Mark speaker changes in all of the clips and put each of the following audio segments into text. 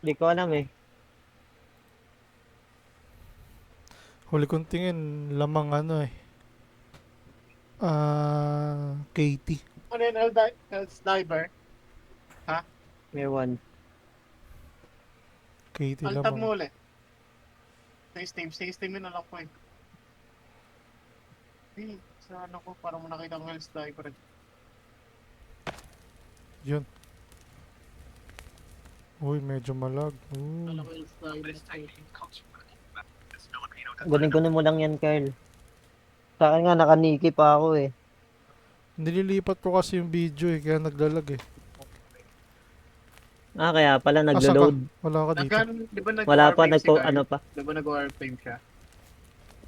Speaker 1: Di ko alam eh.
Speaker 2: Huli kong tingin, lamang ano eh. Katie.
Speaker 3: Ano yun, Else Diver? Ha?
Speaker 1: Ewan.
Speaker 2: Katie
Speaker 3: Altab
Speaker 2: lamang.
Speaker 3: mo ulit. Sa Steam yun alam ko eh. Sa ano ko, parang mo nakita ng Else Diver.
Speaker 2: Yun. Uy, medyo malag. Uy.
Speaker 3: Alam ko Else Diver.
Speaker 1: Gunin-gunin mo lang yan, Carl. Sa akin nga, nakaniki pa ako eh.
Speaker 2: Nililipat ko kasi yung video eh, kaya naglalag eh.
Speaker 1: Ah, kaya pala
Speaker 2: Asa ka?
Speaker 1: naglo-load.
Speaker 2: Wala ka dito.
Speaker 3: Di ba
Speaker 1: Wala pa,
Speaker 3: nag-warframe si Carl?
Speaker 1: ano pa.
Speaker 3: Di ba nag-warframe siya?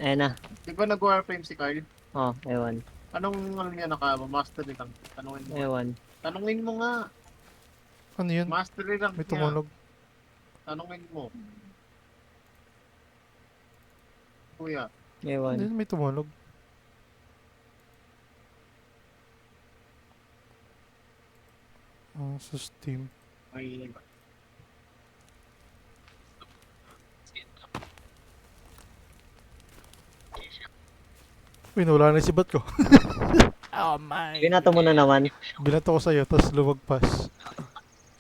Speaker 1: Ayan na.
Speaker 3: Di ba nag-warframe si Carl?
Speaker 1: Oh, ewan.
Speaker 3: Anong ano niya mastery lang? Tanungin mo nga.
Speaker 1: Ewan.
Speaker 3: Tanungin mo nga.
Speaker 2: Ano yun?
Speaker 3: Mastery lang
Speaker 2: May
Speaker 3: niya.
Speaker 2: tumunog.
Speaker 3: Tanungin mo. Kuya.
Speaker 2: Ano
Speaker 1: Ewan.
Speaker 2: yun? May tumunog. Sa Steam.
Speaker 3: Ay,
Speaker 2: Uy, nawala na yung sibat ko. Oh my.
Speaker 1: Binato mo na naman.
Speaker 2: Binato ko sa'yo, tapos lumagpas.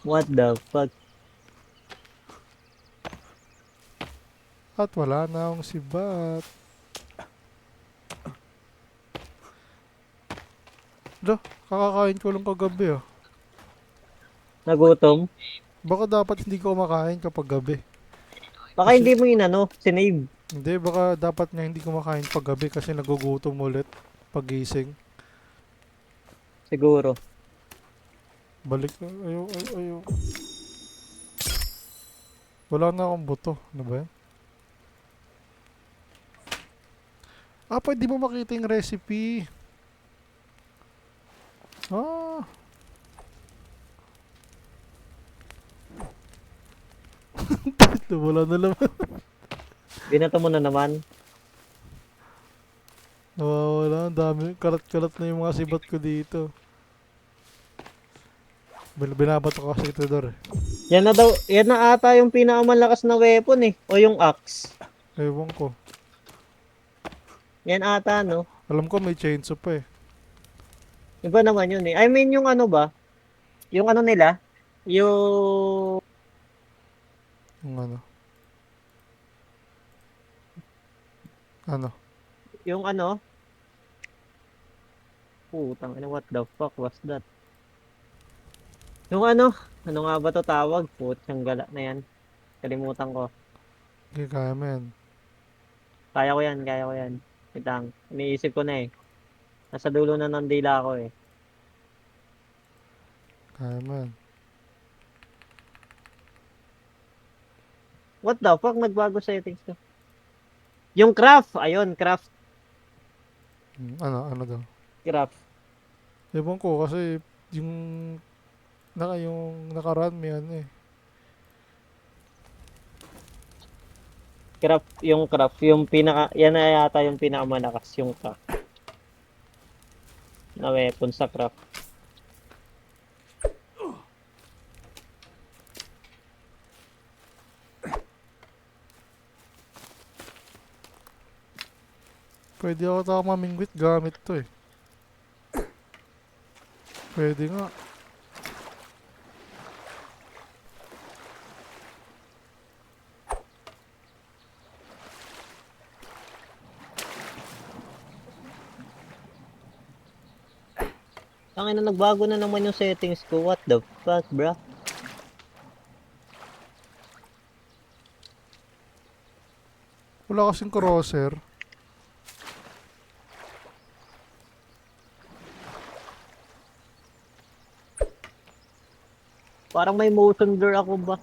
Speaker 1: What the fuck?
Speaker 2: At wala na akong sibat. Do, kakakain ko lang kagabi ah.
Speaker 1: Nagutom?
Speaker 2: Baka dapat hindi ko kumakain kapag gabi.
Speaker 1: Baka
Speaker 2: Kasi,
Speaker 1: hindi mo inano, sinave.
Speaker 2: hindi, baka dapat nga hindi kumakain pag gabi kasi nagugutom ulit pagising.
Speaker 1: Siguro.
Speaker 2: Balik, ayaw, ayaw, ayaw. Wala na akong buto. Ano ba yan? Ah, pwede mo makita yung recipe. Ah. Wala na naman.
Speaker 1: Binato mo na naman.
Speaker 2: Nawawala. Ang dami. Kalat-kalat na yung mga sibat ko dito. Binabato ko kasi ito dor eh.
Speaker 1: Yan na daw, yan na ata yung pinakamalakas na weapon eh. O yung axe.
Speaker 2: Ewan ko.
Speaker 1: Yan ata, no?
Speaker 2: Alam ko may chainsaw pa eh.
Speaker 1: Iba naman yun eh. I mean, yung ano ba? Yung ano nila? Yung...
Speaker 2: Yung ano. Ano?
Speaker 1: Yung ano? Putang ina, what the fuck was that? Yung ano? Ano nga ba to tawag? Putsang gala na yan. Kalimutan ko.
Speaker 2: Okay, kaya mo yan.
Speaker 1: Kaya ko yan, kaya ko yan. Wait lang. Iniisip ko na eh. Nasa dulo na ng dila ko eh.
Speaker 2: Kaya mo yan.
Speaker 1: What the fuck? Nagbago settings ko. Yung craft! Ayun, craft.
Speaker 2: Ano? Ano daw?
Speaker 1: Craft.
Speaker 2: Ewan ko kasi yung yung nakarun may ano eh.
Speaker 1: Craft, yung craft. Yung pinaka... Yan na yata yung pinakamalakas. Yung craft. Na weapon sa craft.
Speaker 2: Pwede ako tao mamingwit gamit to eh. Pwede nga.
Speaker 1: Tangina na nagbago na naman yung settings ko. What the fuck, bro?
Speaker 2: Wala kasing crosser.
Speaker 1: Parang may motion blur ako ba?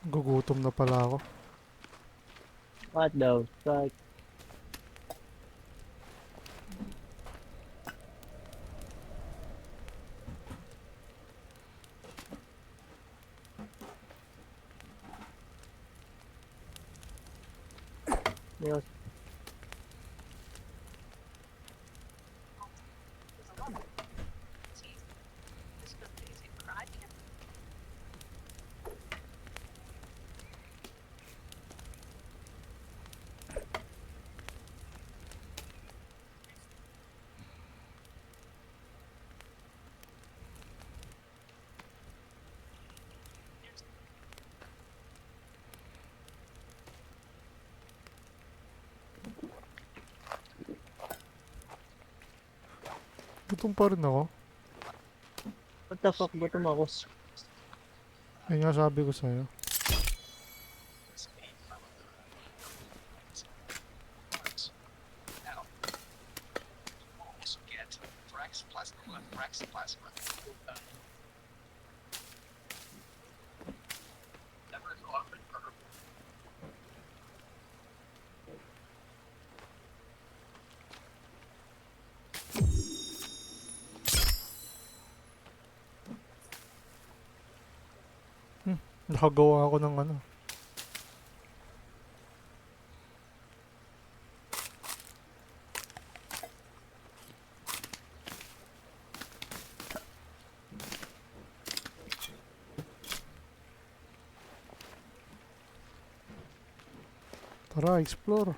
Speaker 2: Gugutom na pala ako.
Speaker 1: What the fuck? Yes.
Speaker 2: Gutom pa rin ako.
Speaker 1: What the fuck, gutom ako.
Speaker 2: Ayun nga sabi ko sa'yo. Nakagawa ako ng ano. Tara, explore.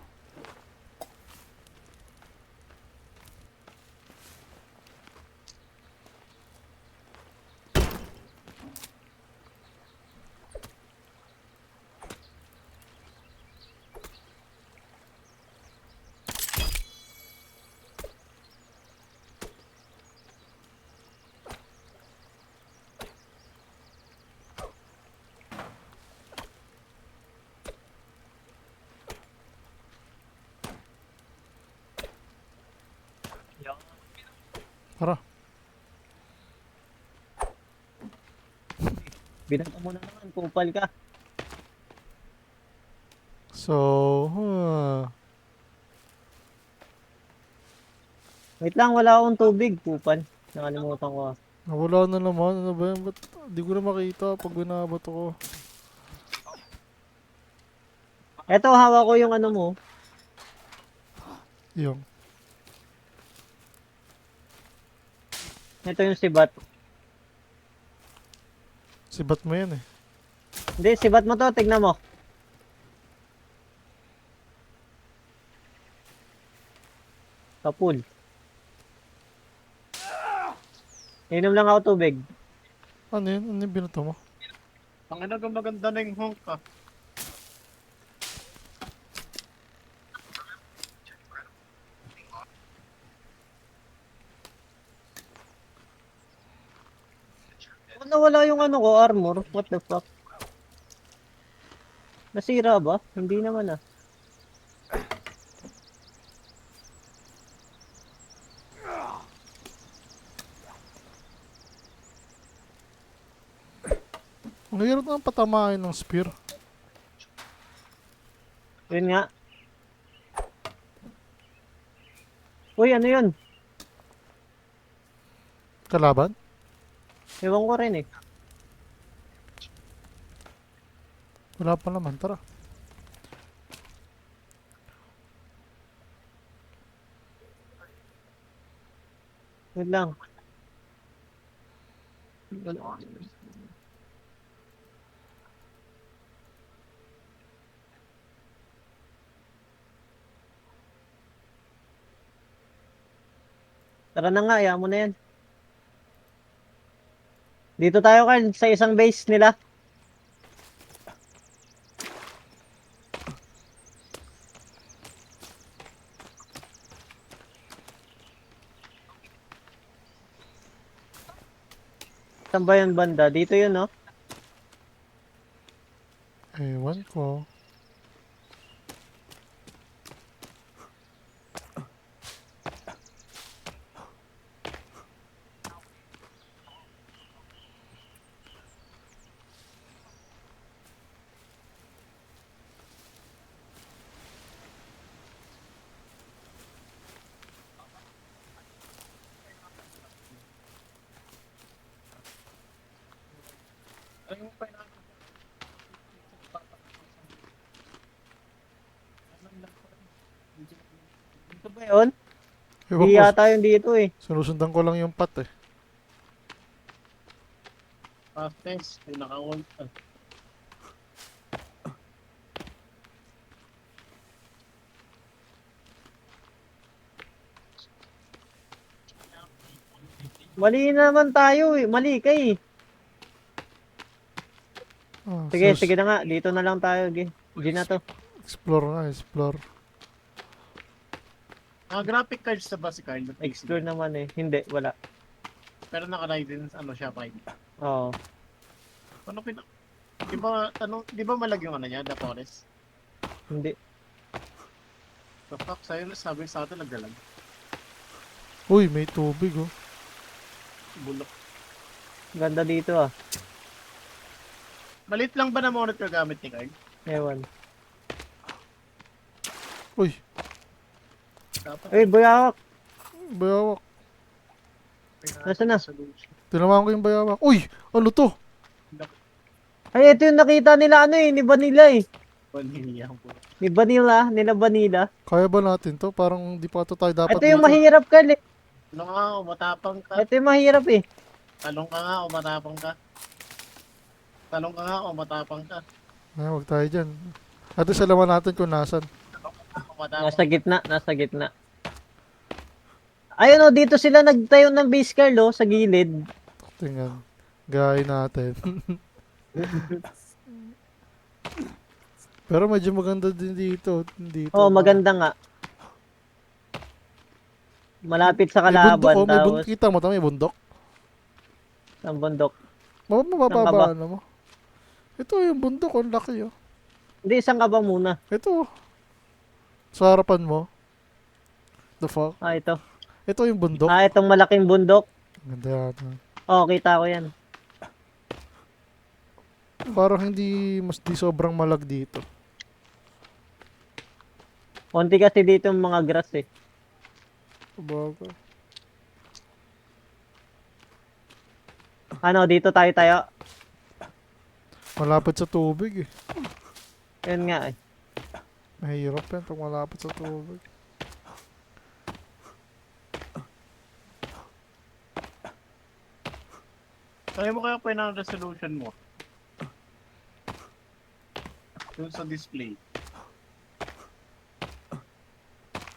Speaker 2: Tara.
Speaker 1: Binata mo na naman, kupal ka.
Speaker 2: So,
Speaker 1: Wait lang, wala akong tubig, kupal. Nakalimutan ko.
Speaker 2: nawala na naman. Ano ba yan? Ba't di ko na makita pag binabot ako?
Speaker 1: Eto, hawak ko yung ano mo.
Speaker 2: Yung.
Speaker 1: Ito yung sibat.
Speaker 2: Sibat mo yan eh.
Speaker 1: Hindi, sibat mo to, tignan mo. Kapul. Inom lang ako tubig.
Speaker 2: Ano yun? Ano yung binato mo?
Speaker 3: Ang ina maganda na yung honk ka.
Speaker 1: Ba't nawala yung ano ko, armor? What the fuck? Nasira ba? Hindi naman ah.
Speaker 2: Ang hirap naman patamain ng spear.
Speaker 1: Yun nga. Uy, ano yun?
Speaker 2: Kalaban?
Speaker 1: Ewan ko rin eh.
Speaker 2: Wala pa naman. Tara.
Speaker 1: Wait lang. Tara na nga, ayaw mo na yan. Dito tayo, Carl, sa isang base nila. Saan ba yun banda? Dito yun, no?
Speaker 2: Ewan ko.
Speaker 3: Ano yung pineapple?
Speaker 1: Dito ba yun?
Speaker 2: Ewan
Speaker 1: Di
Speaker 2: ko.
Speaker 1: yata yun dito eh.
Speaker 2: Sinusundan ko lang yung pat eh.
Speaker 3: Thanks. Ay, naka-hold ka.
Speaker 1: Mali naman tayo eh. Mali ka eh.
Speaker 2: Ah,
Speaker 1: Sige,
Speaker 2: so,
Speaker 1: sige na nga. Dito na lang tayo. Di na to.
Speaker 2: explore nga, explore.
Speaker 3: Graphic cards na ba si Carl?
Speaker 1: Explore naman eh. Hindi, wala.
Speaker 3: Pero naka-Ryzen, ano siya, 5.
Speaker 1: Oo.
Speaker 3: Ano di ba malag yung ano niya, the forest?
Speaker 1: Hindi.
Speaker 3: The fuck, sabi sa atin nagdalag.
Speaker 2: Uy, may tubig oh.
Speaker 3: Bulok.
Speaker 1: Ganda dito ah.
Speaker 3: Malit lang ba na monitor gamit ni Carl?
Speaker 1: Ewan.
Speaker 2: Uy,
Speaker 3: Dapat
Speaker 1: Uy, bayawak.
Speaker 2: bayawak.
Speaker 1: Nasaan na?
Speaker 3: solution.
Speaker 2: Tinamaan ko yung bayawak. Uy, ano to?
Speaker 1: Ay, ito yung nakita nila ano eh. Ni Vanilla eh.
Speaker 3: Vanilla ang bulok.
Speaker 1: Ni Vanilla. Nila Vanilla.
Speaker 2: Kaya ba natin to? Parang di pa to tayo dapat
Speaker 1: Ito yung
Speaker 2: dito.
Speaker 1: mahirap ka eh.
Speaker 3: Ano nga, matapang ka.
Speaker 1: Ito yung mahirap eh.
Speaker 3: Talong ka nga o matapang ka. Talong ka nga o matapang ka.
Speaker 2: Ay, wag tayo dyan. At least alaman natin kung nasan.
Speaker 3: O matapang
Speaker 1: Nasa gitna. Nasa gitna. Ayun oh, dito sila nagtayo ng base Carl oh, sa gilid.
Speaker 2: Tingnan. Gaya natin. Pero medyo maganda din dito. Dito.
Speaker 1: Oh, maganda nga. Malapit sa
Speaker 2: May bundok
Speaker 1: kalaban
Speaker 2: oh. May bundok.
Speaker 1: tapos
Speaker 2: Kita mo tayo, may bundok.
Speaker 1: ang bundok.
Speaker 2: Mabababa
Speaker 1: ba?
Speaker 2: ano mo. Ito yung bundok. Ang laki oh.
Speaker 1: Hindi, isang ka ba muna?
Speaker 2: Ito. Sa harapan mo. The fuck?
Speaker 1: Ah, ito.
Speaker 2: Ito yung bundok.
Speaker 1: Ah, itong malaking bundok.
Speaker 2: Ganda yata.
Speaker 1: Oh, kita ko yan.
Speaker 2: Parang hindi mas di sobrang malag dito.
Speaker 1: Konti kasi dito yung mga grass eh.
Speaker 2: Bago.
Speaker 1: Ano, dito tayo.
Speaker 2: Malapit sa tubig eh.
Speaker 1: Yun nga eh.
Speaker 2: Mahirap yan pag malapit sa tubig.
Speaker 3: Try mo kaya pa yung resolution mo. Dun sa display.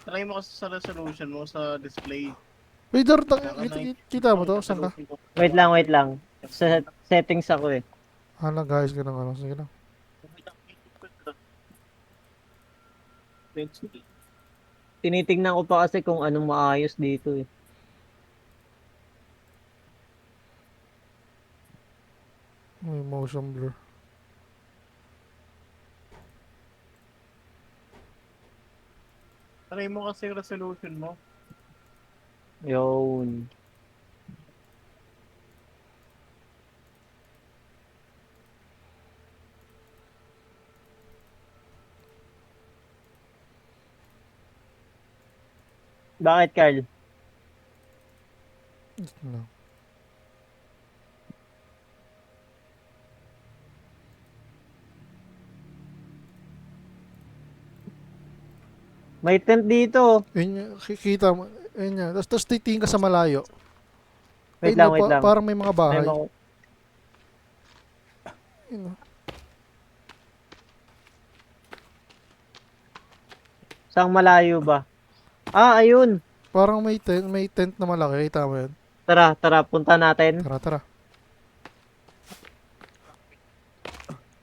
Speaker 3: Try mo kasi sa resolution mo sa display.
Speaker 2: Wait, kita mo to? Saan ka?
Speaker 1: Wait lang. Sa settings ako eh.
Speaker 2: Hala guys, ganun ano. Sige lang.
Speaker 1: Tinitingnan ko pa kasi kung anong maayos dito eh.
Speaker 2: May motion blur.
Speaker 3: Try mo kasi yung resolution mo.
Speaker 1: Yun. Bakit, Carl?
Speaker 2: Ito lang.
Speaker 1: May tent dito.
Speaker 2: Yun, kita mo. Yun yan. Tapos titingin ka sa malayo.
Speaker 1: Wait
Speaker 2: Ayun,
Speaker 1: lang.
Speaker 2: Parang may mga
Speaker 1: May
Speaker 2: bahay.
Speaker 1: mga-
Speaker 2: Yun, oh.
Speaker 1: Saan malayo ba? Ah, ayun.
Speaker 2: Parang may tent na malaki. Kita mo yun?
Speaker 1: Tara, punta natin.
Speaker 2: Tara.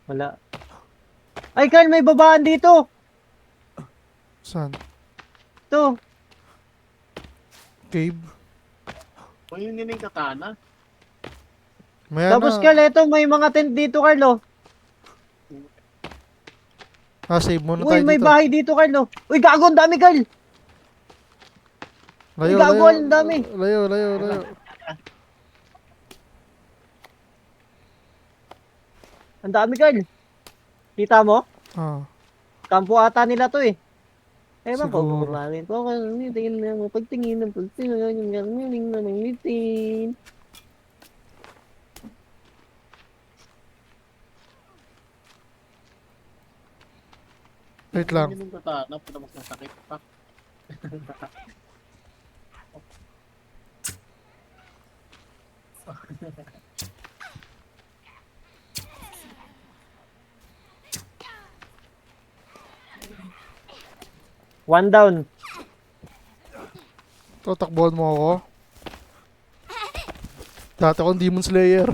Speaker 1: Wala. Ay, Carl, may babaan dito.
Speaker 2: Saan?
Speaker 1: Ito.
Speaker 2: Cave?
Speaker 3: O yun yung katana.
Speaker 2: Maya
Speaker 1: Tapos,
Speaker 2: na.
Speaker 1: Carl, eto, may mga tent dito, Carl, oh.
Speaker 2: Save muna
Speaker 1: Uy,
Speaker 2: tayo
Speaker 1: may
Speaker 2: dito.
Speaker 1: bahay dito, Carl, oh. Uy, gago, ang dami, Carl.
Speaker 2: Layo,
Speaker 1: gago,
Speaker 2: layo.
Speaker 1: ang dami.
Speaker 2: Layo.
Speaker 1: Ang dami, Carl. Kita mo?
Speaker 2: Ah.
Speaker 1: Kampo ata nila to, eh. Ewan ko,
Speaker 2: Siguro.
Speaker 1: kumarin ko. Tingin mo, pagtingin ng pagtingin ng ngitin.
Speaker 2: Wait lang.
Speaker 3: Yun yung katana, pero mas masakit pa.
Speaker 1: One down.
Speaker 2: Tatakbuhan mo ako. Dati akong Demon Slayer.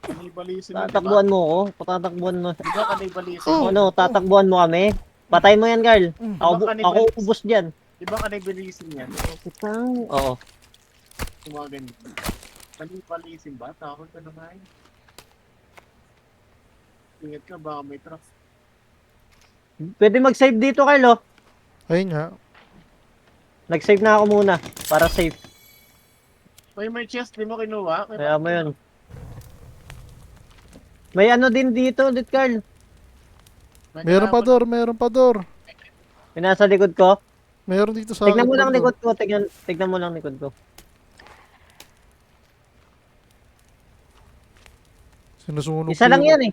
Speaker 3: Kanibalisin mo,
Speaker 1: Tatakbuhan mo ako. Tatakbuhan mo.
Speaker 3: Di ba kanibalisin
Speaker 1: Oh,
Speaker 3: mo?
Speaker 1: ano, tatakbuhan mo kami. Patay mo yan, Carl. Ako
Speaker 3: Baka
Speaker 1: ako ubos dyan.
Speaker 3: Iba ka nabilisin yan.
Speaker 1: Kitang, oo.
Speaker 3: Yung mga ganito. Palisin ba? Takot ka na nga yun. Ingat ka, baka may truck.
Speaker 1: Pwede mag-save dito, Carl, oh.
Speaker 2: Ayun nga.
Speaker 1: Nag-save na ako muna, para safe.
Speaker 3: May chest, di mo kinuha?
Speaker 1: Kaya mo yun. May ano din dito ulit, Carl.
Speaker 2: Meron pa door, meron pa door.
Speaker 1: May nasa likod ko.
Speaker 2: Meron dito sa
Speaker 1: Tignan mo
Speaker 2: akin
Speaker 1: lang
Speaker 2: banda.
Speaker 1: likod ko, tignan mo lang likod ko.
Speaker 2: Sinusunog
Speaker 1: Isa lang yan eh.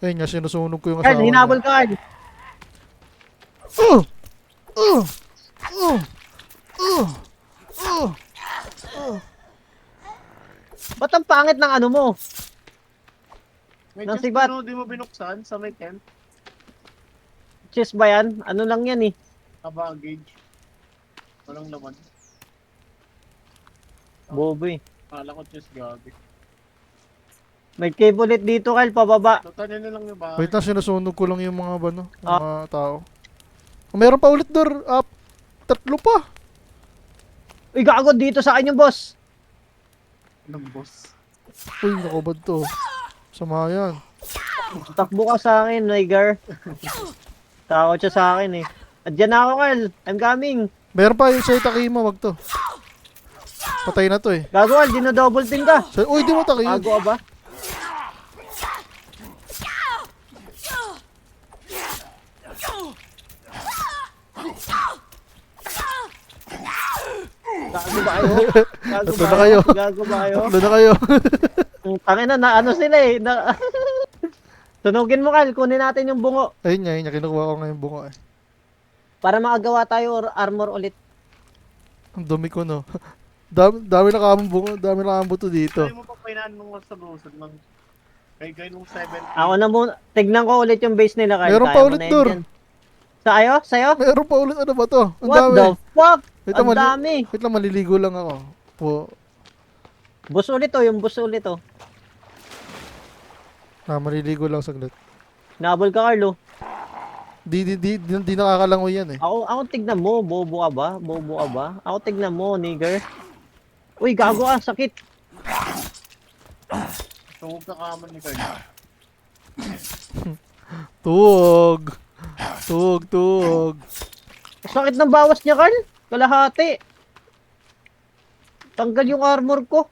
Speaker 2: Ayun nga, sinusunog ko yung
Speaker 1: Carl,
Speaker 2: asawa
Speaker 1: hinabol
Speaker 2: niya.
Speaker 1: ka, Carl.
Speaker 2: Uh! Uh! Uh! Uh! Uh!
Speaker 1: Ba't ang pangit ng ano mo?
Speaker 3: May
Speaker 1: Nang
Speaker 3: chest
Speaker 1: sibat.
Speaker 3: ano, di mo binuksan sa may tent.
Speaker 1: Chest ba yan? Ano lang yan eh.
Speaker 3: Baggage. Walang laman.
Speaker 1: Bobo eh.
Speaker 3: Kala ko chest gabi.
Speaker 1: May cave ulit dito, Carl, pababa.
Speaker 3: Tutan na lang yung bahay.
Speaker 2: Wait lang, sinusunog ko lang yung mga ano, mga tao. Oh, meron pa ulit door. Tatlo pa.
Speaker 1: Uy, gago dito sa akin yung boss.
Speaker 3: Anong boss?
Speaker 2: Uy, nakubad to. Sama yan.
Speaker 1: Takbo ka sa akin, Niger. Takot siya sa akin eh. Adyan na ako, Carl. I'm coming.
Speaker 2: Meron pa yung sa Itakima, wag to. Patay na to eh.
Speaker 1: Gago, Carl, dino-double team ka.
Speaker 2: Uy, di mo takiyin.
Speaker 1: Gago ka ba? Gago ba kayo? Gago
Speaker 2: Tatlo
Speaker 1: ba
Speaker 2: na kayo.
Speaker 1: Gago ba kayo?
Speaker 2: Tatlo na kayo.
Speaker 1: Tangina na ano sila eh. Tunugin mo, Carl. Kunin natin yung bungo.
Speaker 2: Ayun nga, kinukuha ko ngayon bunga eh.
Speaker 1: Para makagawa tayo armor ulit.
Speaker 2: Ang dumi ko no. Dami na kamong bunga, dami na kamong buto dito.
Speaker 3: Kaya mo pa painaan nung sa lusod ng kay nung 7.
Speaker 1: Ako na muna. Tignan ko ulit yung base nila, Carl.
Speaker 2: Meron
Speaker 1: Kaya
Speaker 2: pa
Speaker 1: mo
Speaker 2: ulit,
Speaker 1: na yun
Speaker 2: Dor.
Speaker 1: dyan. Sa'yo? Sa'yo?
Speaker 2: Meron pa ulit, ano ba to? Ang
Speaker 1: What
Speaker 2: dami.
Speaker 1: the fuck?
Speaker 2: Wait
Speaker 1: Ang
Speaker 2: lang,
Speaker 1: dami.
Speaker 2: Wait lang, maliligo lang ako. Po.
Speaker 1: Bus ulit oh, yung bus ulit oh.
Speaker 2: Maliligo lang saglit.
Speaker 1: Nabol ka, Carlo.
Speaker 2: Di nakakalangoy yan eh.
Speaker 1: Ako tignan mo, bobo ka ba? Bobo ka ba? Ako tignan mo, nigger. Uy, gago ka, sakit.
Speaker 3: Tungkol ka kaman ni Carl.
Speaker 2: Tuwog. Tuwog.
Speaker 1: Sakit ng bawas niya, Carl. Kalahati. Tanggal yung armor ko.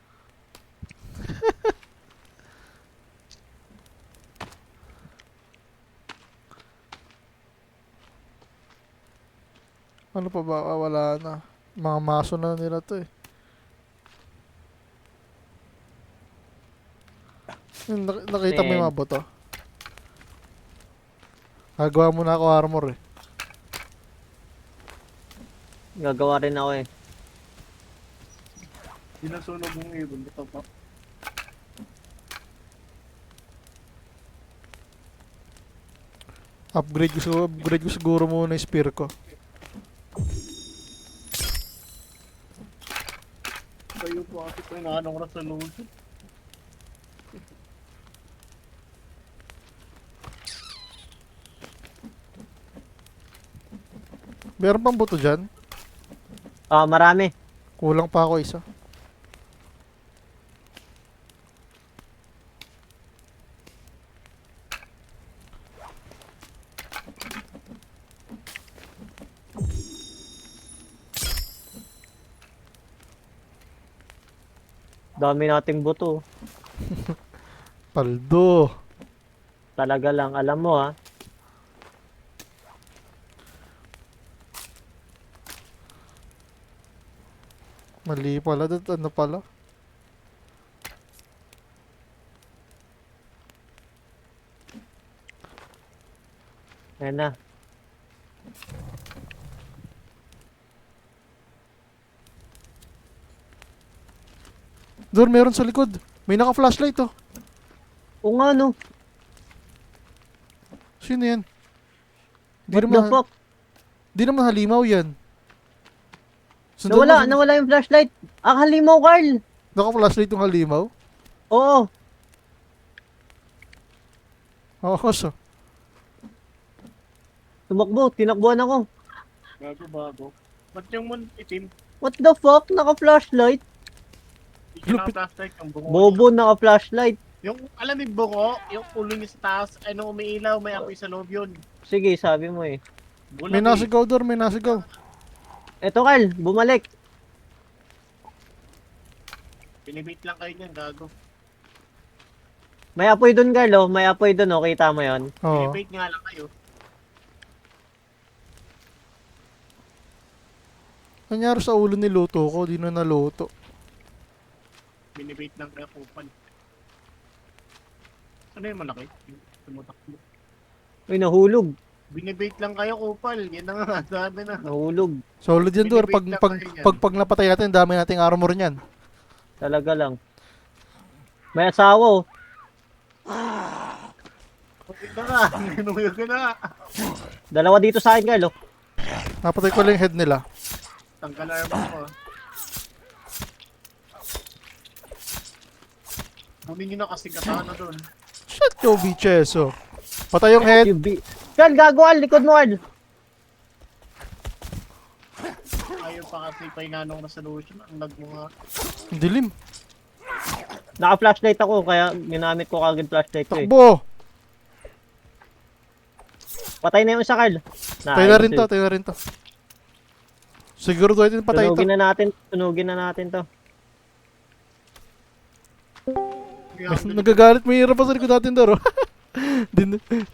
Speaker 2: Ano pa ba? Wala na. Mga maso na nila to eh. Nakita mo yung mga boto? Gagawa muna ako armor eh.
Speaker 1: Gagawa rin ako eh.
Speaker 3: Sinusunog yung ibon. Ito pa.
Speaker 2: Upgrade ko siguro muna yung spear ko.
Speaker 3: Kayo po kasi painaan ko na sa lusod.
Speaker 2: Meron pang buto dyan?
Speaker 1: Marami.
Speaker 2: Kulang pa ako isa.
Speaker 1: Dami nating buto.
Speaker 2: Paldo.
Speaker 1: Talaga lang, alam mo ha.
Speaker 2: Mali pala. Ano pala?
Speaker 1: Ayan na.
Speaker 2: Doon, meron sa likod. May naka-flashlight oh.
Speaker 1: O nga no.
Speaker 2: Sino yan?
Speaker 1: What the fuck?
Speaker 2: Di naman halimaw yan. Sundan mo,
Speaker 1: Nawala yung flashlight. Ang halimaw, Carl.
Speaker 2: Naka-flashlight yung halimaw?
Speaker 1: Oo.
Speaker 2: Oo, so.
Speaker 1: Tumakbo, tinakbuhan ako.
Speaker 3: Bago. Ba't yung itim?
Speaker 1: What the fuck? Naka-flashlight?
Speaker 3: Hindi siya naka-flashlight yung bungo.
Speaker 1: Bobo, naka-flashlight.
Speaker 3: Yung, alam yung bungo, yung ulo niya sa taas, ano, umiilaw, may apoy sa loob yun.
Speaker 1: Sige, sabi mo eh.
Speaker 2: May
Speaker 3: Bulag
Speaker 2: nasigaw, Dor. May nasigaw.
Speaker 1: Eto, Carl, bumalik.
Speaker 3: Binibait lang kayo niyan, gago.
Speaker 1: May apoy dun, Carl, oh. May apoy dun, oh. Kita mo yon.
Speaker 2: Oo.
Speaker 3: Binibait nga lang kayo.
Speaker 2: Nangyari sa ulo ni Luto ko. Di na naluto.
Speaker 3: Binibait lang kayo kupal. Ano yung malaki? Tumutakbo.
Speaker 1: Uy, nahulog.
Speaker 3: Binibait lang kayo kupal. Yan na nga, sabi na.
Speaker 1: Nahulog.
Speaker 2: Solid yan, Dor. Pag,
Speaker 3: Binibait lang
Speaker 2: pag,
Speaker 3: kayo yan.
Speaker 2: pag napatay natin, dami nating armor niyan.
Speaker 1: Talaga lang. May asawa, oh.
Speaker 3: Okay na nga, minuyo ka na.
Speaker 1: Dalawa dito sa akin, Carl, oh.
Speaker 2: Napatay ko lang yung head nila.
Speaker 3: Tanggal armor ko. Kunin nyo na kasi katana doon.
Speaker 2: Shit, yo, Bicheso. Patay yung head.
Speaker 1: QB. Carl, gago, Carl. Likod mo, Carl.
Speaker 3: Ayaw pa kasi pa inanong na solution. Ang lag mo nga.
Speaker 2: Ang dilim.
Speaker 1: Naka-flashlight ako, kaya ginamit ko kagad flashlight ko, eh.
Speaker 2: Takbo.
Speaker 1: Patay na yung isa, Carl.
Speaker 2: Tayo na rin
Speaker 1: Nice,
Speaker 2: to,
Speaker 1: eh.
Speaker 2: tayo na rin to. Siguro doon din patay to.
Speaker 1: Tunugin na natin to.
Speaker 2: Nagagalit, may hirap pa sa likod natin, Dor.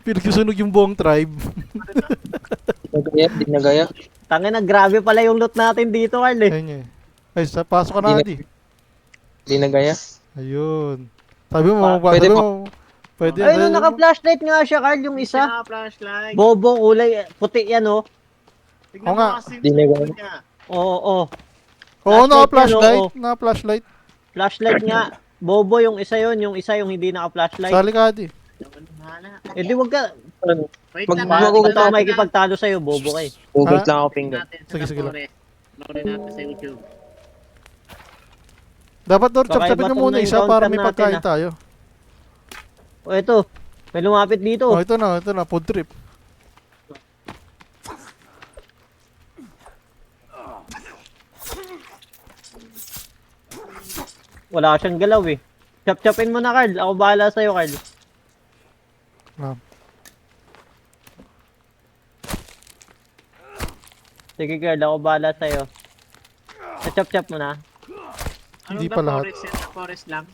Speaker 2: Pinagsusunog yung buong tribe.
Speaker 4: Di na gaya.
Speaker 1: Tangin na, grabe pala yung loot natin dito, Carl, eh.
Speaker 2: Ayun niya eh. Ay, pasok ka na, Adi.
Speaker 4: Di na gaya.
Speaker 2: Ayun. Sabi mo,
Speaker 4: Pwede
Speaker 2: sabi
Speaker 4: po.
Speaker 2: mo. Pwede.
Speaker 1: Ayun, no, naka-flashlight nga siya, Carl, yung isa.
Speaker 3: Flashlight.
Speaker 1: Bobo, kulay, puti yan, oh.
Speaker 3: Tignan
Speaker 2: Oo nga.
Speaker 3: mo kasi
Speaker 4: Di na
Speaker 3: yung
Speaker 4: gaya.
Speaker 3: niya.
Speaker 1: Oo, oo.
Speaker 2: Oo,
Speaker 1: Flashlight yan,
Speaker 2: naka-flashlight. Naka-flashlight.
Speaker 1: Flashlight nga. Bobo yung isa yon, yung isa yung hindi naka-flashlight.
Speaker 2: Sali ka, Adi.
Speaker 3: Ano, bahala.
Speaker 1: Eh di wag ka.
Speaker 3: Wait
Speaker 4: Mag-
Speaker 3: lang,
Speaker 4: mag-
Speaker 3: tingnan
Speaker 1: Ito
Speaker 3: natin
Speaker 1: may kipagtalo sa'yo, bobo ka eh.
Speaker 4: Hugot
Speaker 2: Ha?
Speaker 4: lang ako pinggan.
Speaker 3: natin sa
Speaker 2: Sige, sige lang.
Speaker 3: Torres. Norin natin sa YouTube.
Speaker 2: Dapat, Dor,
Speaker 1: Baka
Speaker 2: chap-chapin
Speaker 1: iba
Speaker 2: nyo
Speaker 1: tong
Speaker 2: muna isa
Speaker 1: na-encounter
Speaker 2: para may
Speaker 1: natin,
Speaker 2: pagkain
Speaker 1: ah.
Speaker 2: tayo.
Speaker 1: O ito, may lumapit dito.
Speaker 2: Oh, ito na, food trip.
Speaker 1: Wala siyang galaw eh. Chap-chapin mo na, Carl. Ako bahala sa'yo, Carl.
Speaker 2: Ah.
Speaker 1: Sige, Carl. Ako bahala sa'yo. Chap-chap mo na.
Speaker 2: Hindi
Speaker 3: Anong
Speaker 2: pa
Speaker 3: na
Speaker 2: lahat.
Speaker 3: Forest yan? Na Forest lang?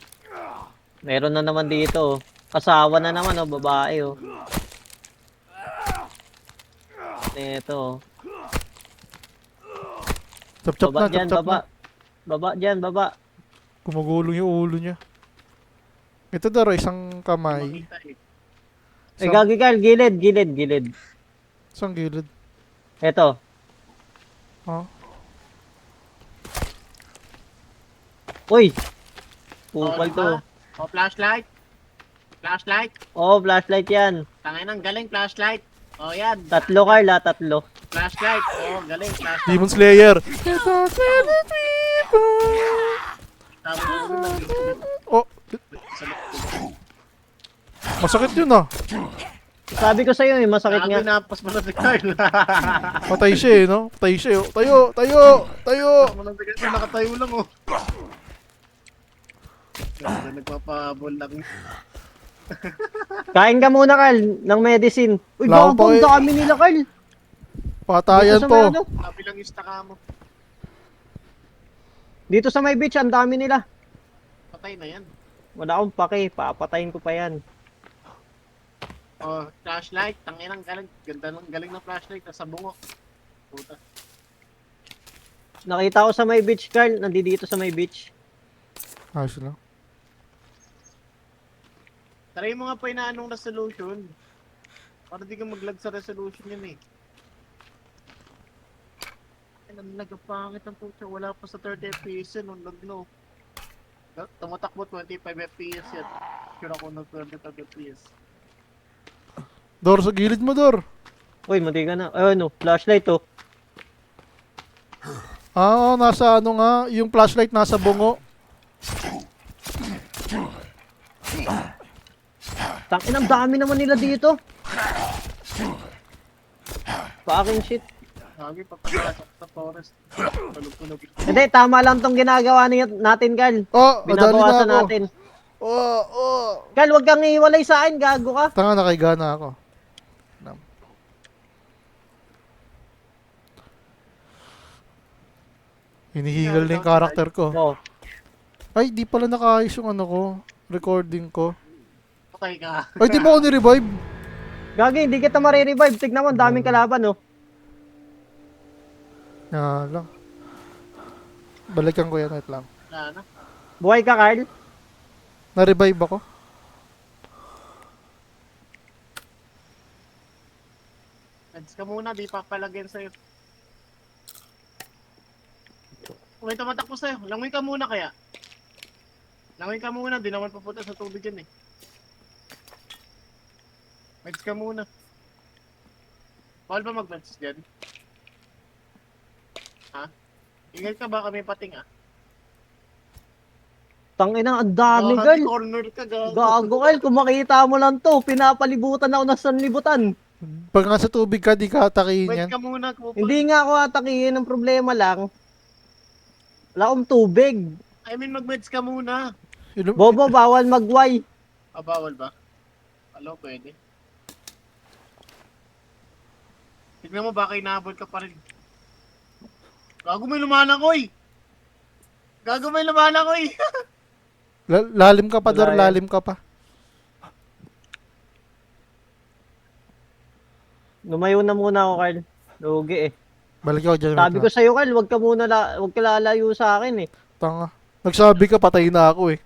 Speaker 1: Meron na naman dito. Oh. Asawa na naman, oh. Babae, oh. Ito, oh.
Speaker 2: Chap-chap
Speaker 1: Baba
Speaker 2: na,
Speaker 1: dyan,
Speaker 2: chap-chap
Speaker 1: baba.
Speaker 2: na.
Speaker 1: Baba dyan, baba.
Speaker 2: Gumagulong yung ulo niya. Ito, Dor, isang kamay.
Speaker 3: Makita eh.
Speaker 1: Eh, gagi, Carl. Gilid.
Speaker 2: Isang gilid.
Speaker 1: Ito.
Speaker 2: Oh.
Speaker 1: Uy!
Speaker 3: Oh,
Speaker 1: Kupal
Speaker 3: diba?
Speaker 1: to.
Speaker 3: Oh, flashlight. Flashlight.
Speaker 1: Oh, flashlight yan.
Speaker 3: Tangin ang galing, flashlight. Oh, yan.
Speaker 1: Tatlo, Carl, ah. Tatlo.
Speaker 3: Flashlight. Oh, galing, flashlight.
Speaker 2: Demon Slayer.
Speaker 3: Tama mo lang.
Speaker 2: Oh, masakit yun ah.
Speaker 1: Sabi ko sa'yo, eh. Masakit
Speaker 3: Sabi
Speaker 1: nga.
Speaker 3: na, pas mo na si Carl.
Speaker 2: Patay siya eh, no? Patay siya eh. Tayo!
Speaker 3: Pas mo na si Carl. Nakatayo lang, oh. Grabe, nagpapabol lang.
Speaker 1: Kain ka muna, Carl, ng medicine. Uy,
Speaker 2: Wala akong
Speaker 1: gago, ang
Speaker 2: pake.
Speaker 1: dami nila, Carl.
Speaker 2: Patayan
Speaker 1: Dito sa
Speaker 2: to.
Speaker 1: may ano,
Speaker 3: Sabi lang istaka mo.
Speaker 1: dito sa may beach, ang dami nila.
Speaker 3: Patay na yan.
Speaker 1: Wala akong pake, papatayin ko pa yan.
Speaker 3: Oh, flashlight. Tangin ang galing. Ganda ng galing ng flashlight. Nasa bungo. Puta.
Speaker 1: Nakita ko sa may beach, Carl, nandito sa may beach.
Speaker 2: Ayos lang.
Speaker 3: Try mo nga pa inaanong resolution. Para di ka mag-lag sa resolution yun eh. Ay, nagpangit ang puta. Wala pa sa 30 FPS yun. Nung lag no. Tumatakbo 25 FPS yan. Sure ako ng 25 FPS.
Speaker 2: Dor, sa gilid mo, Dor.
Speaker 1: Uy, mati ka na. Ano, flashlight to.
Speaker 2: Ah, nasa ano nga, yung flashlight nasa bungo.
Speaker 1: Tangin, ang dami naman nila dito. Fucking shit.
Speaker 3: Lagi papasok sa forest. Tulog-tulog.
Speaker 1: Hindi, tama lang tong ginagawa natin, Carl.
Speaker 2: Oh, madali na
Speaker 1: Binabawasan
Speaker 2: ako.
Speaker 1: natin.
Speaker 2: Oh, oh.
Speaker 1: Carl, wag kang iwalay sa akin, gago ka.
Speaker 2: Tanga, nakahiga na ako. Hinihigal na yung karakter ko.
Speaker 1: Oh,
Speaker 2: Ay, di pala nakaayos yung ano ko. Recording ko.
Speaker 3: Patay ka.
Speaker 2: Ay, di ba ako ni-revive?
Speaker 1: gagi, hindi kita marirevive. Tignan mo, ang daming kalaban, oh.
Speaker 2: Lang. Balikan ko yan, wait lang.
Speaker 3: Wala na.
Speaker 1: Buhay ka, Carl.
Speaker 2: Na-revive ako.
Speaker 3: Ads ka muna, di papalagyan sa'yo. May tumatakbo sa'yo. Langoy ka muna kaya. Langoy ka muna, di naman papunta sa tubig yan eh. Meds ka muna. Bawal ba mag-meds dyan? Ha? Ingat ka baka may pating ah.
Speaker 1: Tangina, ang dami,
Speaker 3: Baka
Speaker 1: Carl.
Speaker 3: corner ka gago.
Speaker 1: Gago, Carl. Kung makita mo lang to, pinapalibutan ako ng sanlibutan.
Speaker 2: Pag nasa tubig ka, di ka atakihin
Speaker 3: Meds
Speaker 2: yan.
Speaker 3: ka muna.
Speaker 1: Hindi nga ako atakihin. Ang problema lang, wala akong tubig.
Speaker 3: I mean, mag-meds ka muna.
Speaker 1: Bobo, bawal magway.
Speaker 3: Ah, bawal ba? Alo, pwede. Tignan mo, baka inaabot ka pa rin. Gago may lumalangoy! Gago may lumalangoy!
Speaker 2: Lalim ka pa,
Speaker 1: Wala
Speaker 2: Dor.
Speaker 1: yan.
Speaker 2: Lalim ka pa.
Speaker 1: Lumayo na muna ako, Carl. Lugi eh.
Speaker 2: Balik ako dyan.
Speaker 1: Sabi ko sa'yo, Carl, wag ka muna, wag ka lalayo sa akin eh.
Speaker 2: Tanga. Nagsabi ka, patay na ako eh.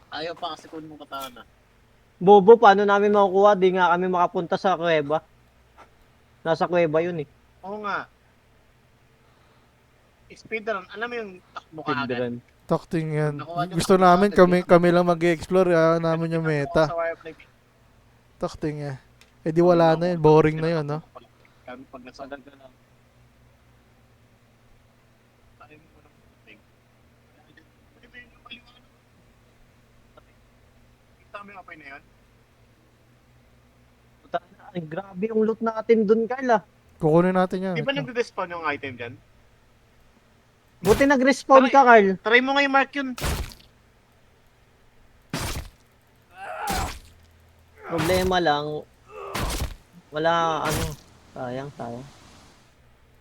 Speaker 3: Ayaw pa kasi kung mong katana.
Speaker 1: Bobo, paano namin makukuha? Di nga kami makapunta sa kuweba. Nasa kuweba yun eh.
Speaker 3: Oo nga. Speedrun, alam mo yung takbo ka agad?
Speaker 1: Pindran.
Speaker 2: Takting yan.
Speaker 3: Nakuha niyo
Speaker 2: Gusto
Speaker 3: ba
Speaker 2: namin,
Speaker 3: agad
Speaker 2: kami lang mag-explore. Namin yung meta.
Speaker 3: Sa wireframe.
Speaker 2: Takting eh. Eh di wala na yun. Boring na yun, no?
Speaker 3: Kami pag nasagal ka lang. Parin mo ng tubig. Ito yung maliwanag. Kita mo yung apay na yun?
Speaker 1: Puta na, ay, grabe yung loot natin dun, Carl ah.
Speaker 2: Kukunin natin yan.
Speaker 3: Di ba nagde-despawn yung item dyan?
Speaker 1: Buti nag-respawn ka, Carl.
Speaker 3: Try mo nga i-mark yun.
Speaker 1: Problema lang, wala ano, sayang.